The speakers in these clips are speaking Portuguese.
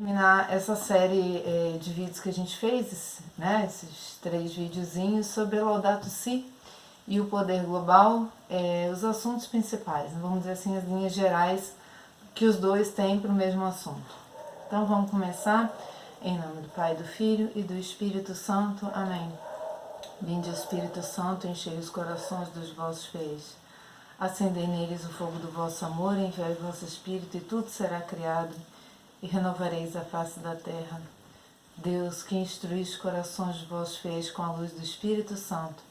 terminar essa série de vídeos que a gente fez, né, esses 3 videozinhos sobre Laudato Si e o poder global, os assuntos principais, vamos dizer assim, as linhas gerais que os dois têm para o mesmo assunto. Então vamos começar em nome do Pai, do Filho e do Espírito Santo. Amém. Vinde, Espírito Santo, enchei os corações dos vossos fiéis. Acendei neles o fogo do vosso amor, enviai o vosso Espírito e tudo será criado e renovareis a face da terra. Deus, que instruís os corações dos vossos fiéis com a luz do Espírito Santo,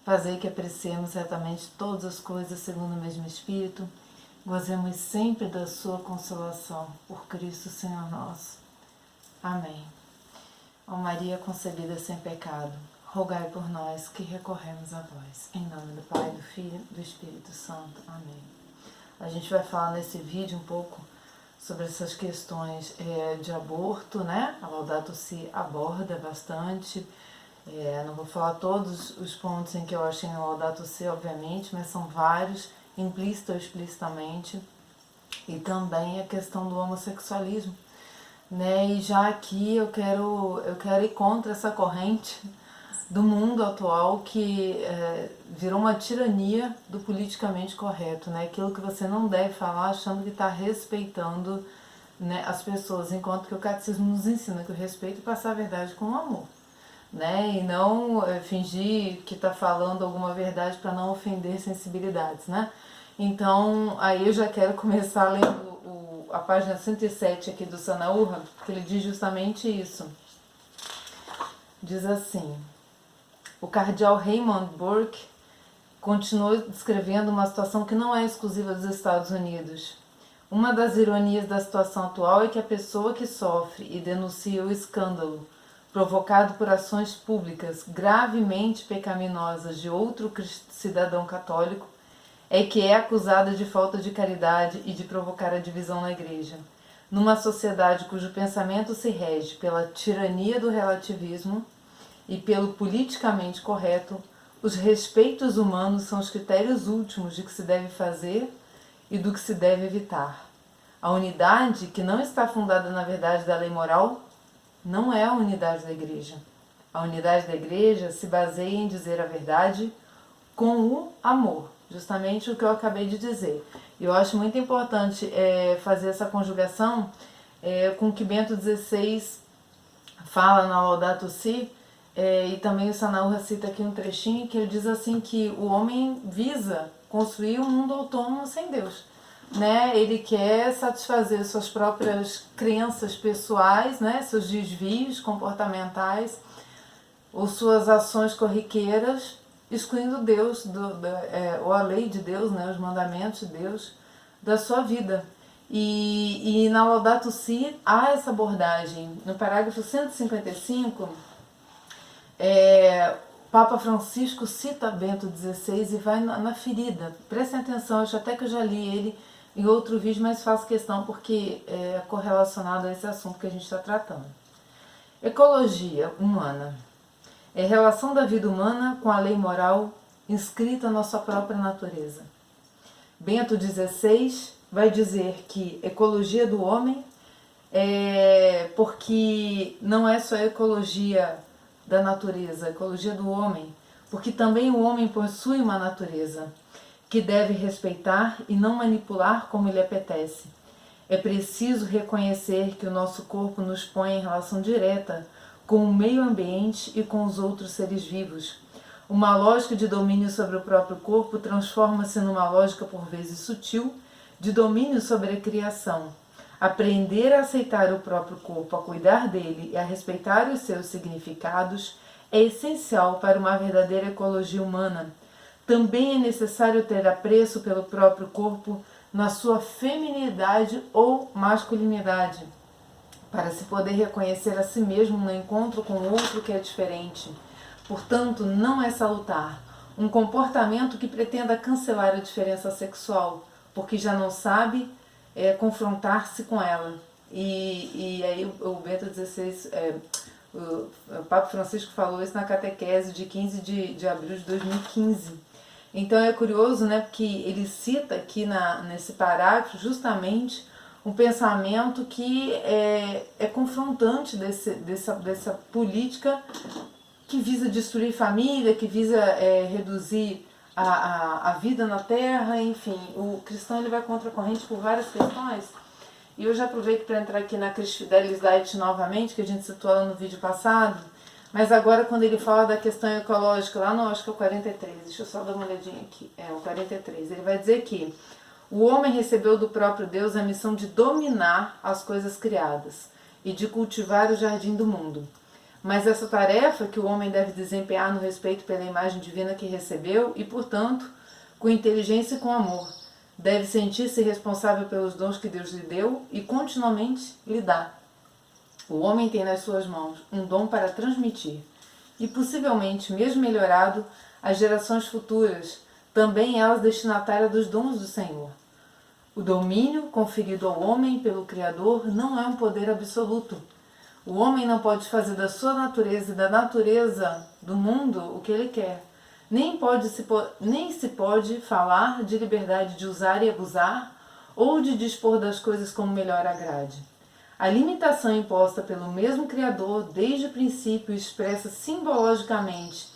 fazei que apreciemos retamente todas as coisas segundo o mesmo Espírito, gozemos sempre da sua consolação, por Cristo Senhor nosso. Amém. Ó Maria concebida sem pecado, rogai por nós que recorremos a vós. Em nome do Pai, do Filho e do Espírito Santo. Amém. A gente vai falar nesse vídeo um pouco sobre essas questões de aborto, né? A Laudato Si aborda bastante. Não vou falar todos os pontos em que eu achei na Laudato Si, obviamente, mas são vários, implícito ou explicitamente. E também a questão do homossexualismo, né? E já aqui eu quero ir contra essa corrente do mundo atual que virou uma tirania do politicamente correto, né? Aquilo que você não deve falar achando que está respeitando, né, as pessoas, enquanto que o catecismo nos ensina que o respeito é passar a verdade com o amor, né? E não fingir que está falando alguma verdade para não ofender sensibilidades, né? Então, aí eu já quero começar lendo a página 107 aqui do Sanaúra, que ele diz justamente isso. Diz assim: o cardeal Raymond Burke continuou descrevendo uma situação que não é exclusiva dos Estados Unidos. Uma das ironias da situação atual é que a pessoa que sofre e denuncia o escândalo provocado por ações públicas gravemente pecaminosas de outro cidadão católico é que é acusada de falta de caridade e de provocar a divisão na igreja. Numa sociedade cujo pensamento se rege pela tirania do relativismo e pelo politicamente correto, os respeitos humanos são os critérios últimos de que se deve fazer e do que se deve evitar. A unidade, que não está fundada na verdade da lei moral, não é a unidade da igreja. A unidade da igreja se baseia em dizer a verdade com o amor, justamente o que eu acabei de dizer. E eu acho muito importante fazer essa conjugação com o que Bento XVI fala na Laudato Si, e também o Sanaúra cita aqui um trechinho que ele diz assim que o homem visa construir um mundo autônomo sem Deus, né? Ele quer satisfazer suas próprias crenças pessoais, né? Seus desvios comportamentais ou suas ações corriqueiras, excluindo Deus, ou a lei de Deus, né? Os mandamentos de Deus da sua vida. E na Laudato Si há essa abordagem. No parágrafo 155, Papa Francisco cita Bento XVI e vai na ferida. Prestem atenção, acho até que eu já li ele em outro vídeo, mas faço questão porque é correlacionado a esse assunto que a gente está tratando. Ecologia humana é a relação da vida humana com a lei moral inscrita na sua própria natureza. Bento XVI vai dizer que ecologia do homem porque não é só a ecologia da natureza, a ecologia do homem, porque também o homem possui uma natureza que deve respeitar e não manipular como lhe apetece. É preciso reconhecer que o nosso corpo nos põe em relação direta com o meio ambiente e com os outros seres vivos. Uma lógica de domínio sobre o próprio corpo transforma-se numa lógica por vezes sutil de domínio sobre a criação. Aprender a aceitar o próprio corpo, a cuidar dele e a respeitar os seus significados é essencial para uma verdadeira ecologia humana. Também é necessário ter apreço pelo próprio corpo na sua feminilidade ou masculinidade, para se poder reconhecer a si mesmo no encontro com outro que é diferente. Portanto, não é salutar um comportamento que pretenda cancelar a diferença sexual, porque já não sabe confrontar-se com ela. E aí o Bento XVI, o Papa Francisco falou isso na catequese de 15 de abril de 2015. Então é curioso, né, porque ele cita aqui nesse parágrafo justamente um pensamento que é confrontante dessa política que visa destruir família, que visa reduzir a vida na terra, enfim. O cristão ele vai contra a corrente por várias questões. E eu já aproveito para entrar aqui na Cris Fidelis Light novamente, que a gente citou lá no vídeo passado, mas agora quando ele fala da questão ecológica, lá no, acho que é o 43, deixa eu só dar uma olhadinha aqui, o 43, ele vai dizer que o homem recebeu do próprio Deus a missão de dominar as coisas criadas e de cultivar o jardim do mundo. Mas essa tarefa que o homem deve desempenhar no respeito pela imagem divina que recebeu e, portanto, com inteligência e com amor, deve sentir-se responsável pelos dons que Deus lhe deu e continuamente lhe dá. O homem tem nas suas mãos um dom para transmitir e, possivelmente, mesmo melhorado, às gerações futuras, também elas destinatárias dos dons do Senhor. O domínio conferido ao homem pelo Criador não é um poder absoluto. O homem não pode fazer da sua natureza e da natureza do mundo o que ele quer. Nem se pode falar de liberdade de usar e abusar ou de dispor das coisas como melhor agrade. A limitação imposta pelo mesmo Criador desde o princípio expressa simbologicamente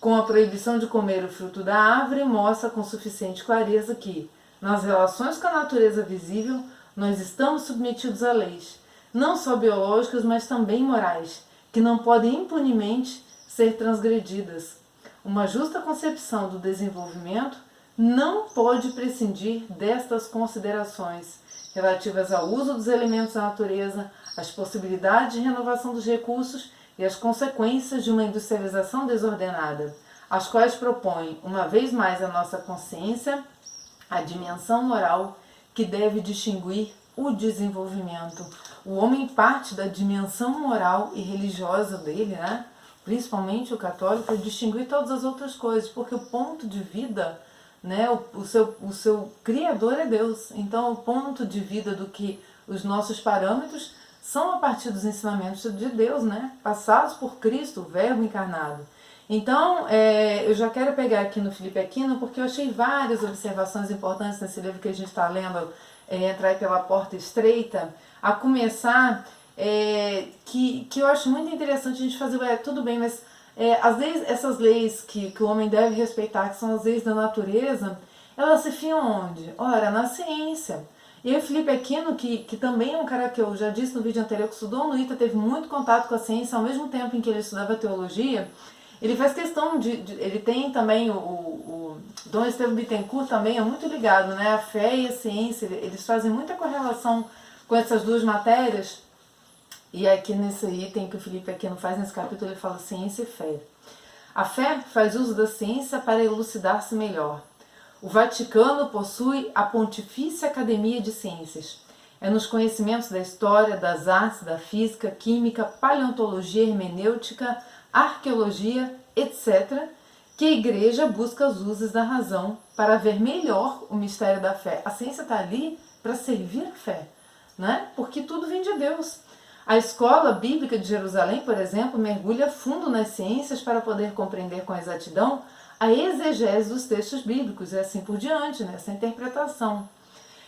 com a proibição de comer o fruto da árvore mostra com suficiente clareza que, nas relações com a natureza visível, nós estamos submetidos a leis, não só biológicas, mas também morais, que não podem impunemente ser transgredidas. Uma justa concepção do desenvolvimento não pode prescindir destas considerações relativas ao uso dos elementos da natureza, às possibilidades de renovação dos recursos e às consequências de uma industrialização desordenada, as quais propõem, uma vez mais, a nossa consciência, a dimensão moral que deve distinguir o desenvolvimento. O homem parte da dimensão moral e religiosa dele, né? Principalmente o católico, é distinguir todas as outras coisas, porque o ponto de vida, né? O seu Criador é Deus. Então, o ponto de vida do que os nossos parâmetros são a partir dos ensinamentos de Deus, né? Passados por Cristo, o Verbo encarnado. Então, eu já quero pegar aqui no Felipe Aquino, porque eu achei várias observações importantes nesse livro que a gente está lendo, Entrar pela Porta Estreita, a começar, que eu acho muito interessante a gente fazer, tudo bem, mas as leis, essas leis que o homem deve respeitar, que são as leis da natureza, elas se fiam onde? Ora, na ciência. E aí o Felipe Aquino, que também é um cara que eu já disse no vídeo anterior, que estudou no ITA, teve muito contato com a ciência, ao mesmo tempo em que ele estudava teologia, ele faz questão ele tem também o Dom Estevam Bittencourt também é muito ligado, né? A fé e a ciência, eles fazem muita correlação com essas duas matérias. E aqui nesse item que o Felipe Aquino faz nesse capítulo, ele fala ciência e fé. A fé faz uso da ciência para elucidar-se melhor. O Vaticano possui a Pontifícia Academia de Ciências. É nos conhecimentos da história, das artes, da física, química, paleontologia, hermenêutica, arqueologia, etc., que a igreja busca as luzes da razão para ver melhor o mistério da fé. A ciência está ali para servir a fé, né? Porque tudo vem de Deus. A escola bíblica de Jerusalém, por exemplo, mergulha fundo nas ciências para poder compreender com exatidão a exegese dos textos bíblicos e assim por diante, nessa interpretação.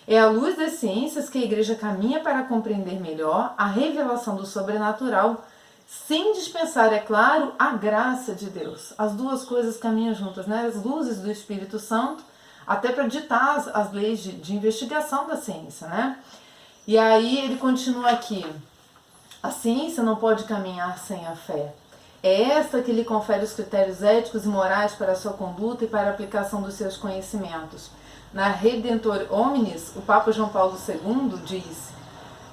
É à luz das ciências que a igreja caminha para compreender melhor a revelação do sobrenatural, sem dispensar, é claro, a graça de Deus. As duas coisas caminham juntas, né? As luzes do Espírito Santo, até para ditar as leis de investigação da ciência, né? E aí ele continua aqui. A ciência não pode caminhar sem a fé. É esta que lhe confere os critérios éticos e morais para a sua conduta e para a aplicação dos seus conhecimentos. Na Redemptor Hominis, o Papa João Paulo II diz: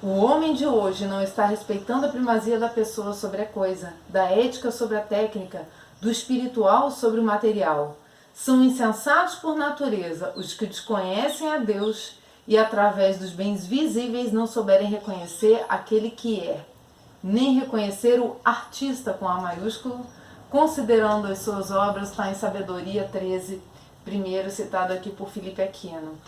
o homem de hoje não está respeitando a primazia da pessoa sobre a coisa, da ética sobre a técnica, do espiritual sobre o material. São insensatos por natureza os que desconhecem a Deus e, através dos bens visíveis, não souberem reconhecer aquele que é, nem reconhecer o artista com A maiúsculo, considerando as suas obras, está em Sabedoria 13, primeiro citado aqui por Felipe Aquino.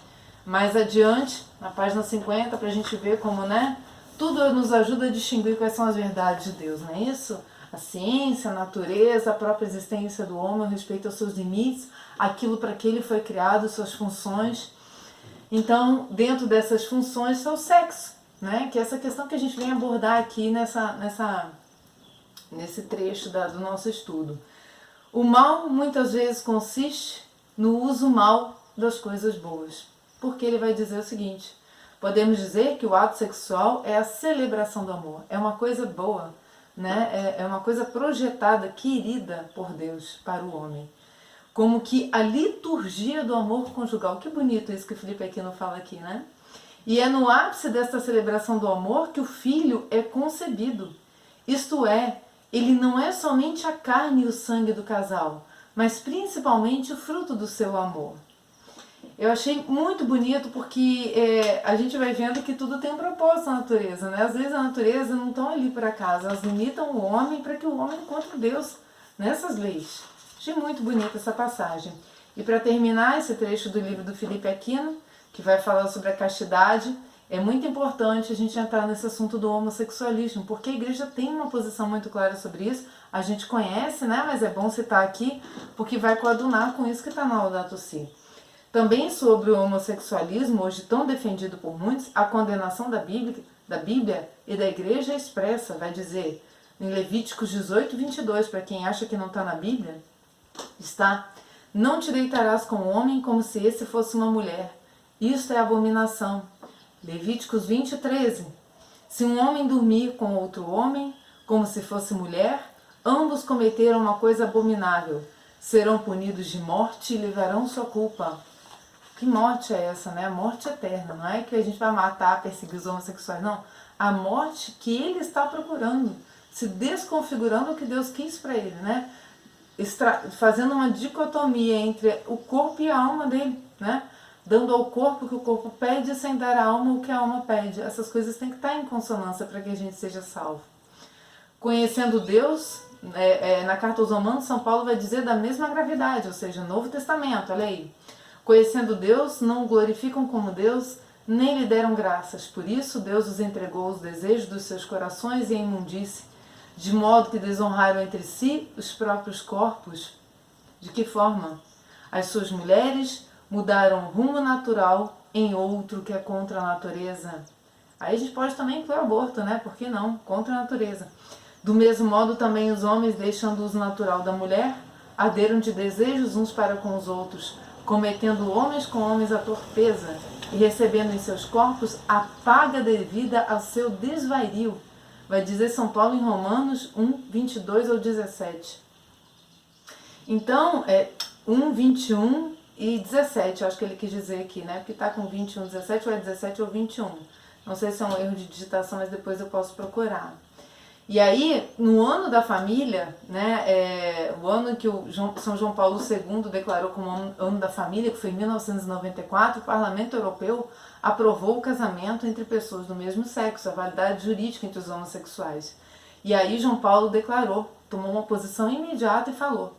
Mais adiante, na página 50, para a gente ver como, né, tudo nos ajuda a distinguir quais são as verdades de Deus, não é isso? A ciência, a natureza, a própria existência do homem, o respeito aos seus limites, aquilo para que ele foi criado, suas funções. Então, dentro dessas funções está o sexo, né? Que é essa questão que a gente vem abordar aqui nesse trecho do nosso estudo. O mal muitas vezes consiste no uso mal das coisas boas. Porque ele vai dizer o seguinte: podemos dizer que o ato sexual é a celebração do amor, é uma coisa boa, né? É uma coisa projetada, querida por Deus para o homem. Como que a liturgia do amor conjugal. Que bonito isso que o Felipe Aquino fala aqui, né? E é no ápice desta celebração do amor que o filho é concebido. Isto é, ele não é somente a carne e o sangue do casal, mas principalmente o fruto do seu amor. Eu achei muito bonito porque a gente vai vendo que tudo tem um propósito na natureza, né? Às vezes a natureza não estão ali por acaso, elas limitam o homem para que o homem encontre Deus nessas leis. Achei muito bonita essa passagem. E para terminar esse trecho do livro do Felipe Aquino, que vai falar sobre a castidade, é muito importante a gente entrar nesse assunto do homossexualismo, porque a igreja tem uma posição muito clara sobre isso, a gente conhece, né? Mas é bom citar aqui, porque vai coadunar com isso que está na Laudato Si. Também sobre o homossexualismo, hoje tão defendido por muitos, a condenação da Bíblia e da igreja é expressa, vai dizer em Levíticos 18, 22, para quem acha que não está na Bíblia, está: não te deitarás com o homem como se esse fosse uma mulher, isto é abominação. Levíticos 20, 13, se um homem dormir com outro homem, como se fosse mulher, ambos cometeram uma coisa abominável, serão punidos de morte e levarão sua culpa. Que morte é essa, né? A morte eterna, não é que a gente vai matar, perseguir os homossexuais, não. A morte que ele está procurando, se desconfigurando o que Deus quis para ele, né? Fazendo uma dicotomia entre o corpo e a alma dele, né? Dando ao corpo o que o corpo pede sem dar à alma o que a alma pede. Essas coisas têm que estar em consonância para que a gente seja salvo. Conhecendo Deus, na carta aos Romanos, São Paulo vai dizer da mesma gravidade, ou seja, Novo Testamento, olha aí. Conhecendo Deus, não o glorificam como Deus, nem lhe deram graças. Por isso, Deus os entregou os desejos dos seus corações e a imundice, de modo que desonraram entre si os próprios corpos. De que forma? As suas mulheres mudaram o rumo natural em outro que é contra a natureza. Aí a gente pode também incluir o aborto, né? Por que não? Contra a natureza. Do mesmo modo, também os homens, deixando o uso natural da mulher, arderam de desejos uns para com os outros, cometendo homens com homens a torpeza e recebendo em seus corpos a paga devida ao seu desvario. Vai dizer São Paulo em Romanos 1, 22 ao 17. Então, 1, 21 e 17, eu acho que ele quis dizer aqui, né? Porque está com 21, 17, ou é 17 ou 21. Não sei se é um erro de digitação, mas depois eu posso procurar. E aí, no ano da família, né, o ano que São João Paulo II declarou como ano da família, que foi em 1994, o Parlamento Europeu aprovou o casamento entre pessoas do mesmo sexo, a validade jurídica entre os homossexuais. E aí João Paulo declarou, tomou uma posição imediata e falou: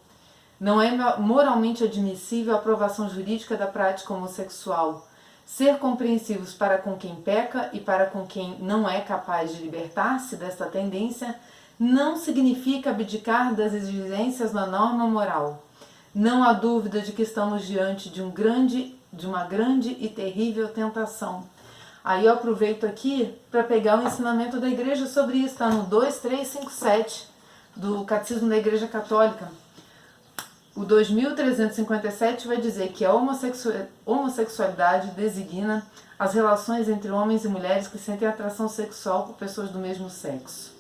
não é moralmente admissível a aprovação jurídica da prática homossexual. Ser compreensivos para com quem peca e para com quem não é capaz de libertar-se desta tendência não significa abdicar das exigências da norma moral. Não há dúvida de que estamos diante de uma grande e terrível tentação. Aí eu aproveito aqui para pegar o ensinamento da igreja sobre isso, está no 2357 do Catecismo da Igreja Católica. O 2357 vai dizer que a homossexualidade designa as relações entre homens e mulheres que sentem atração sexual por pessoas do mesmo sexo.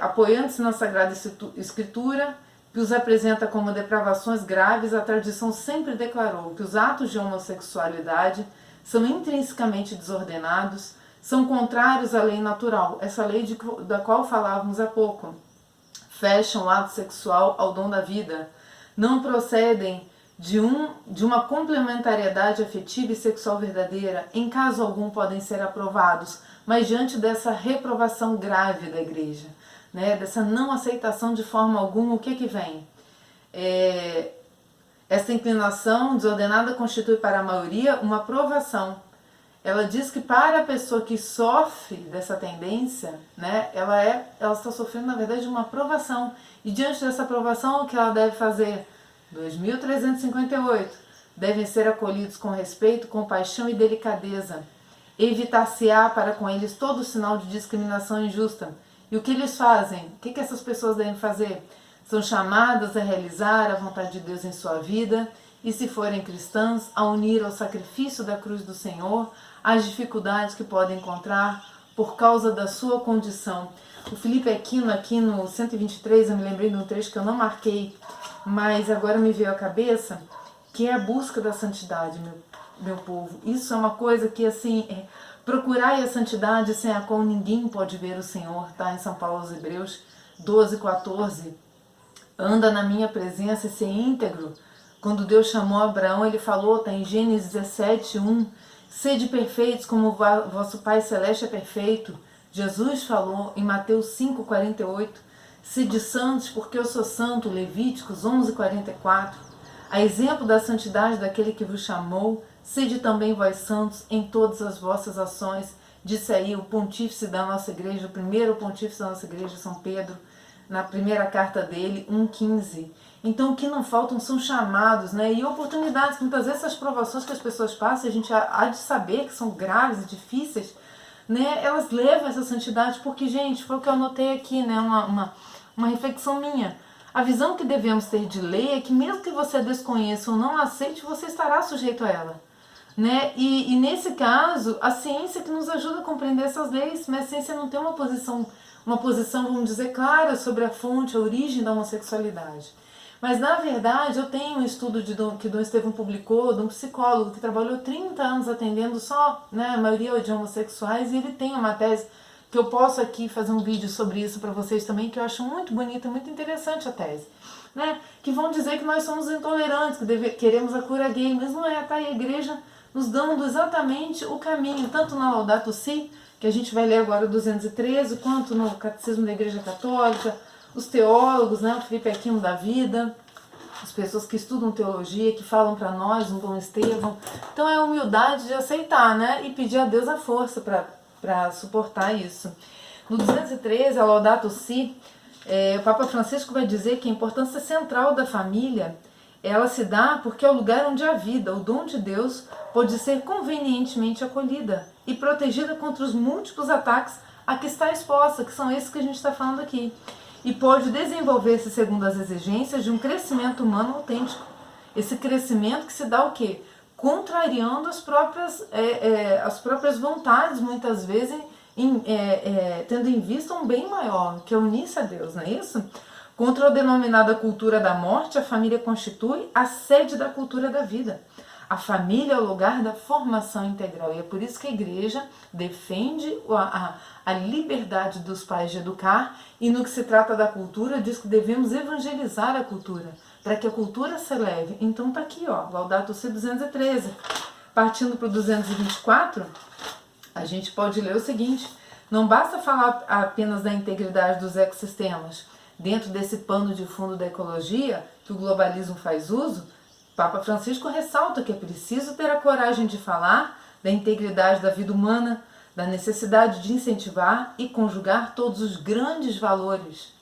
Apoiando-se na Sagrada Escritura, que os apresenta como depravações graves, a tradição sempre declarou que os atos de homossexualidade são intrinsecamente desordenados, são contrários à lei natural, essa lei da qual falávamos há pouco. Fecham o ato sexual ao dom da vida, não procedem de uma complementariedade afetiva e sexual verdadeira, em caso algum podem ser aprovados, mas diante dessa reprovação grave da igreja, né, dessa não aceitação de forma alguma, o que vem? Essa inclinação desordenada constitui para a maioria uma provação. Ela diz que para a pessoa que sofre dessa tendência, né, ela está sofrendo, na verdade, uma provação. E diante dessa provação, o que ela deve fazer? 2358. devem ser acolhidos com respeito, compaixão e delicadeza. Evitar-se-á para com eles todo sinal de discriminação injusta. E o que eles fazem? O que essas pessoas devem fazer? São chamadas a realizar a vontade de Deus em sua vida e, se forem cristãs, a unir ao sacrifício da cruz do Senhor as dificuldades que podem encontrar por causa da sua condição. O Felipe Aquino, aqui no 123, eu me lembrei de um trecho que eu não marquei, mas agora me veio à cabeça, que é a busca da santidade, meu povo. Isso é uma coisa que, assim, procurai a santidade sem a qual ninguém pode ver o Senhor, tá? Em São Paulo aos Hebreus 12:14. Anda na minha presença e ser íntegro. Quando Deus chamou Abraão, ele falou, tá em Gênesis 17:1, sede perfeitos como vosso Pai Celeste é perfeito. Jesus falou em Mateus 5:48, sede santos porque eu sou santo, Levíticos 11:44. A exemplo da santidade daquele que vos chamou, sede também vós santos em todas as vossas ações, disse aí o pontífice da nossa igreja, o primeiro pontífice da nossa igreja, São Pedro, na primeira carta dele, 1:15. Então o que não faltam são chamados, né? E oportunidades, muitas vezes essas provações que as pessoas passam, a gente há de saber que são graves e difíceis, né? Elas levam essa santidade, porque, gente, foi o que eu anotei aqui, né? Uma reflexão minha. A visão que devemos ter de lei é que mesmo que você desconheça ou não aceite, você estará sujeito a ela, né? E nesse caso, a ciência que nos ajuda a compreender essas leis, mas a ciência não tem uma posição, vamos dizer, clara sobre a fonte, a origem da homossexualidade. Mas, na verdade, eu tenho um estudo que Dom Estevão publicou, de um psicólogo que trabalhou 30 anos atendendo só, né, a maioria de homossexuais, e ele tem uma tese que eu posso aqui fazer um vídeo sobre isso para vocês também, que eu acho muito bonita, muito interessante a tese, né? Que vão dizer que nós somos intolerantes, que queremos a cura gay, mas não é, tá? E a igreja nos dando exatamente o caminho, tanto na Laudato Si, que a gente vai ler agora o 213, quanto no Catecismo da Igreja Católica, os teólogos, né? O Felipe Aquino da vida, as pessoas que estudam teologia, que falam para nós, um Dom Estevão. Então é a humildade de aceitar, né? E pedir a Deus a força para suportar isso. No 213, a Laudato Si, o Papa Francisco vai dizer que a importância central da família, ela se dá porque é o lugar onde a vida, o dom de Deus, pode ser convenientemente acolhida e protegida contra os múltiplos ataques a que está exposta, que são esses que a gente está falando aqui. E pode desenvolver-se segundo as exigências de um crescimento humano autêntico. Esse crescimento que se dá o quê? Contrariando as próprias vontades, muitas vezes, tendo em vista um bem maior, que é unir-se a Deus, não é isso? Contra a denominada cultura da morte, a família constitui a sede da cultura da vida. A família é o lugar da formação integral, e é por isso que a igreja defende a liberdade dos pais de educar, e no que se trata da cultura, diz que devemos evangelizar a cultura, para que a cultura se eleve. Então tá aqui, ó, Laudato Si 213. Partindo para o 224, a gente pode ler o seguinte: não basta falar apenas da integridade dos ecossistemas. Dentro desse pano de fundo da ecologia, que o globalismo faz uso, Papa Francisco ressalta que é preciso ter a coragem de falar da integridade da vida humana, da necessidade de incentivar e conjugar todos os grandes valores.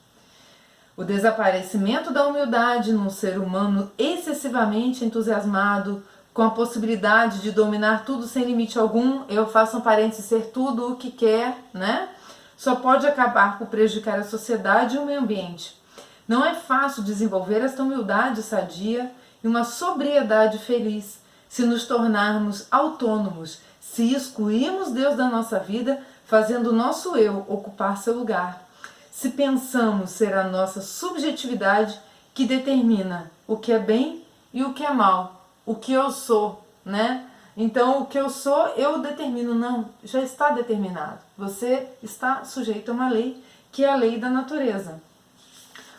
O desaparecimento da humildade num ser humano excessivamente entusiasmado, com a possibilidade de dominar tudo sem limite algum, eu faço um parênteses, ser tudo o que quer, né? Só pode acabar por prejudicar a sociedade e o meio ambiente. Não é fácil desenvolver esta humildade sadia e uma sobriedade feliz se nos tornarmos autônomos, se excluirmos Deus da nossa vida, fazendo o nosso eu ocupar seu lugar. Se pensamos ser a nossa subjetividade que determina o que é bem e o que é mal, o que eu sou, né? Então, o que eu sou, eu determino. Não, já está determinado. Você está sujeito a uma lei, que é a lei da natureza.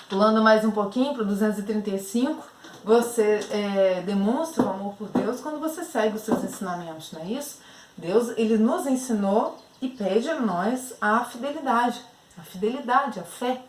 Pulando mais um pouquinho para o 235, você demonstra o amor por Deus quando você segue os seus ensinamentos, não é isso? Deus, ele nos ensinou e pede a nós a fidelidade, a fé.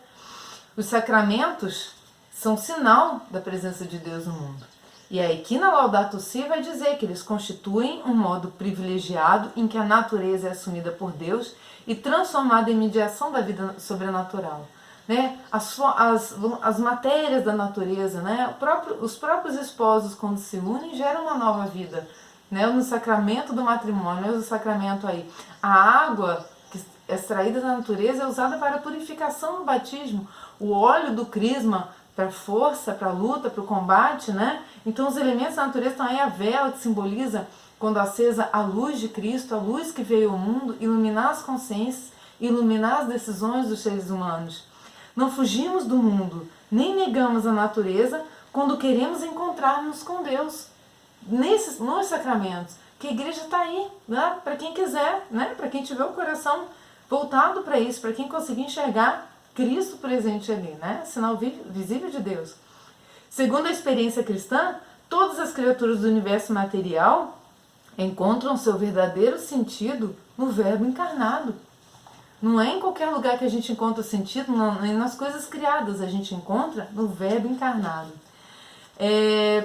Os sacramentos são sinal da presença de Deus no mundo. E aí, aqui na Laudato Si vai dizer que eles constituem um modo privilegiado em que a natureza é assumida por Deus e transformada em mediação da vida sobrenatural. né? As matérias da natureza, né? Os próprios esposos, quando se unem, geram uma nova vida, né? No sacramento do matrimônio, o sacramento aí. A água que é extraída da natureza é usada para a purificação no batismo. O óleo do crisma para força, para luta, para o combate, né? Então os elementos da natureza estão aí, a vela que simboliza, quando acesa, a luz de Cristo, a luz que veio ao mundo, iluminar as consciências, iluminar as decisões dos seres humanos. Não fugimos do mundo, nem negamos a natureza quando queremos encontrar-nos com Deus. Nos sacramentos, que a igreja está aí, né? Para quem quiser, né? Para quem tiver o coração voltado para isso, para quem conseguir enxergar Cristo presente ali, né? Sinal visível de Deus. Segundo a experiência cristã, todas as criaturas do universo material encontram seu verdadeiro sentido no Verbo encarnado. Não é em qualquer lugar que a gente encontra sentido, não, nem nas coisas criadas a gente encontra no Verbo encarnado.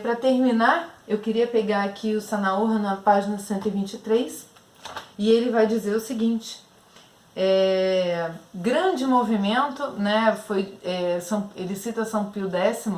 Para terminar, eu queria pegar aqui o Sanaúra na página 123, e ele vai dizer o seguinte: grande movimento, né, ele cita São Pio X,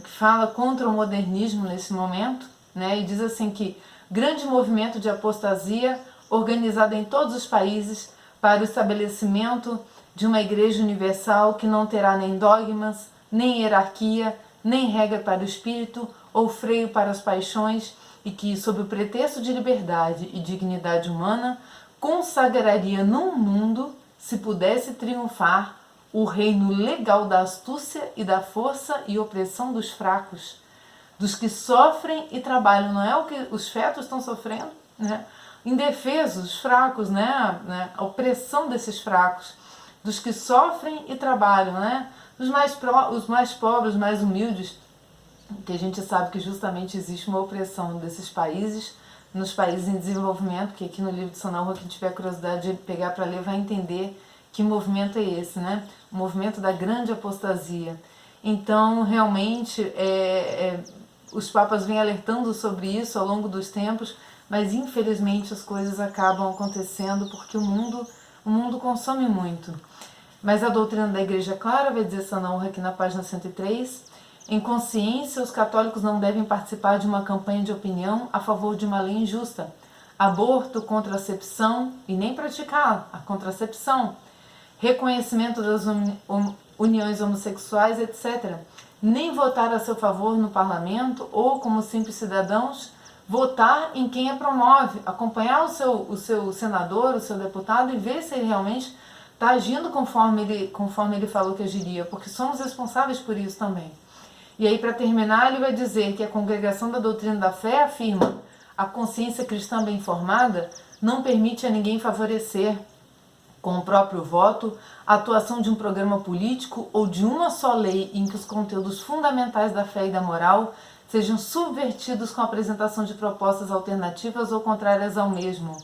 que fala contra o modernismo nesse momento, né, e diz assim que grande movimento de apostasia organizado em todos os países para o estabelecimento de uma igreja universal que não terá nem dogmas, nem hierarquia, nem regra para o espírito ou freio para as paixões, e que, sob o pretexto de liberdade e dignidade humana, consagraria num mundo, se pudesse triunfar, o reino legal da astúcia e da força e opressão dos fracos, dos que sofrem e trabalham. Não é o que os fetos estão sofrendo, né? Indefesos, fracos, né? A opressão desses fracos, dos que sofrem e trabalham, né? Os mais pobres, os mais humildes, que a gente sabe que justamente existe uma opressão desses países, nos países em desenvolvimento, que aqui no livro de Sanaúra, quem tiver curiosidade de pegar para ler, vai entender que movimento é esse, né? O movimento da grande apostasia. Então, realmente, os papas vêm alertando sobre isso ao longo dos tempos, mas infelizmente as coisas acabam acontecendo porque o mundo consome muito. Mas a doutrina da Igreja é clara, vai dizer Sanaúra aqui na página 103, em consciência, os católicos não devem participar de uma campanha de opinião a favor de uma lei injusta, aborto, contracepção, e nem praticar a contracepção, reconhecimento das uniões homossexuais, etc. Nem votar a seu favor no parlamento ou, como simples cidadãos, votar em quem a promove, acompanhar o seu senador, o seu deputado, e ver se ele realmente está agindo conforme ele falou que agiria, porque somos responsáveis por isso também. E aí, para terminar, ele vai dizer que a Congregação da Doutrina da Fé afirma: a consciência cristã bem formada não permite a ninguém favorecer, com o próprio voto, a atuação de um programa político ou de uma só lei em que os conteúdos fundamentais da fé e da moral sejam subvertidos com a apresentação de propostas alternativas ou contrárias ao mesmo.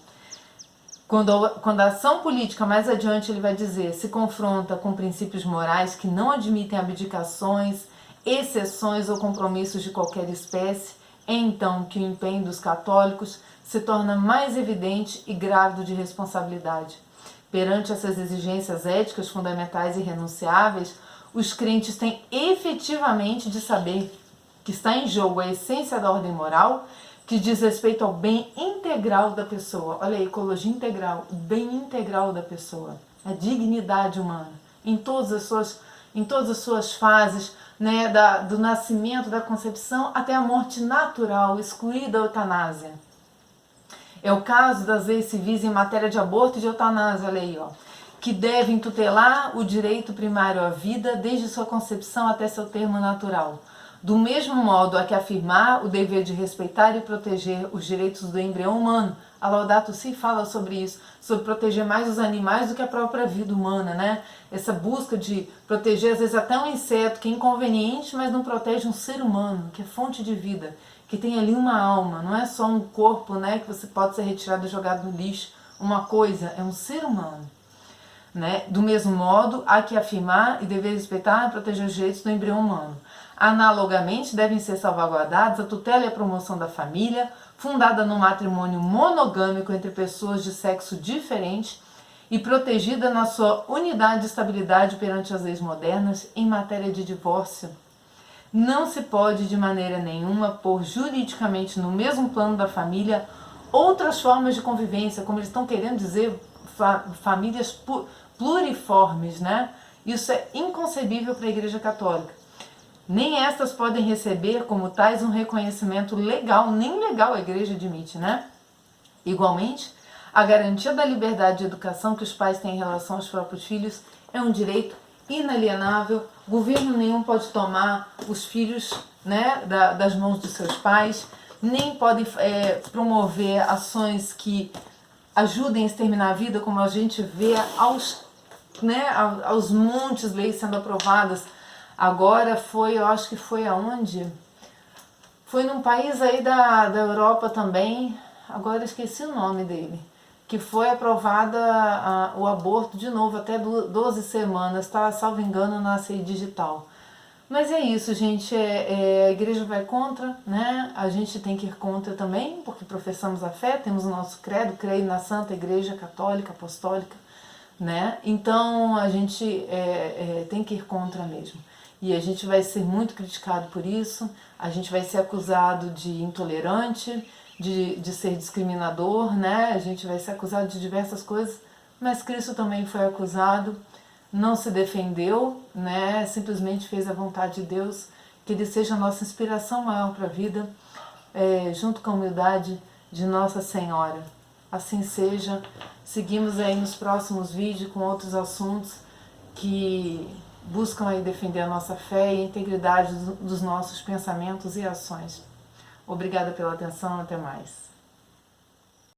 Quando a ação política, mais adiante ele vai dizer, se confronta com princípios morais que não admitem abdicações, exceções ou compromissos de qualquer espécie, é então que o empenho dos católicos se torna mais evidente e grávido de responsabilidade. Perante essas exigências éticas fundamentais e irrenunciáveis, os crentes têm efetivamente de saber que está em jogo a essência da ordem moral, que diz respeito ao bem integral da pessoa. Olha aí, ecologia integral, o bem integral da pessoa, a dignidade humana, em todas as suas fases, né, do nascimento, da concepção, até a morte natural, excluída a eutanásia. É o caso das leis civis em matéria de aborto e de eutanásia, olha aí, ó, que devem tutelar o direito primário à vida desde sua concepção até seu termo natural. Do mesmo modo a que afirmar o dever de respeitar e proteger os direitos do embrião humano. A Laudato Si fala sobre isso, sobre proteger mais os animais do que a própria vida humana, né? Essa busca de proteger, às vezes, até um inseto que é inconveniente, mas não protege um ser humano, que é fonte de vida, que tem ali uma alma, não é só um corpo, né, que você pode ser retirado e jogado no lixo, uma coisa, é um ser humano. Né? Do mesmo modo, há que afirmar e dever respeitar e proteger os direitos do embrião humano. Analogamente, devem ser salvaguardados a tutela e a promoção da família, fundada no matrimônio monogâmico entre pessoas de sexo diferente, e protegida na sua unidade e estabilidade perante as leis modernas em matéria de divórcio. Não se pode de maneira nenhuma pôr juridicamente no mesmo plano da família outras formas de convivência, como eles estão querendo dizer, famílias pluriformes, né? Isso é inconcebível para a Igreja Católica. Nem estas podem receber como tais um reconhecimento legal, nem legal a Igreja admite, né? Igualmente, a garantia da liberdade de educação que os pais têm em relação aos próprios filhos é um direito inalienável. Governo nenhum pode tomar os filhos, né, das mãos dos seus pais, nem pode promover ações que ajudem a exterminar a vida, como a gente vê aos montes leis sendo aprovadas. Agora eu acho que foi aonde? Foi num país aí da Europa também, agora esqueci o nome dele, que foi aprovada o aborto de novo, até 12 semanas, tá? Salvo engano, na CI digital. Mas é isso, gente, a igreja vai contra, né? A gente tem que ir contra também, porque professamos a fé, temos o nosso credo, creio na Santa Igreja Católica, Apostólica, né? Então a gente tem que ir contra mesmo. E a gente vai ser muito criticado por isso, a gente vai ser acusado de intolerante, de ser discriminador, né? A gente vai ser acusado de diversas coisas, mas Cristo também foi acusado, não se defendeu, né? Simplesmente fez a vontade de Deus, que Ele seja a nossa inspiração maior para a vida, junto com a humildade de Nossa Senhora. Assim seja. Seguimos aí nos próximos vídeos com outros assuntos que buscam aí defender a nossa fé e a integridade dos nossos pensamentos e ações. Obrigada pela atenção, até mais.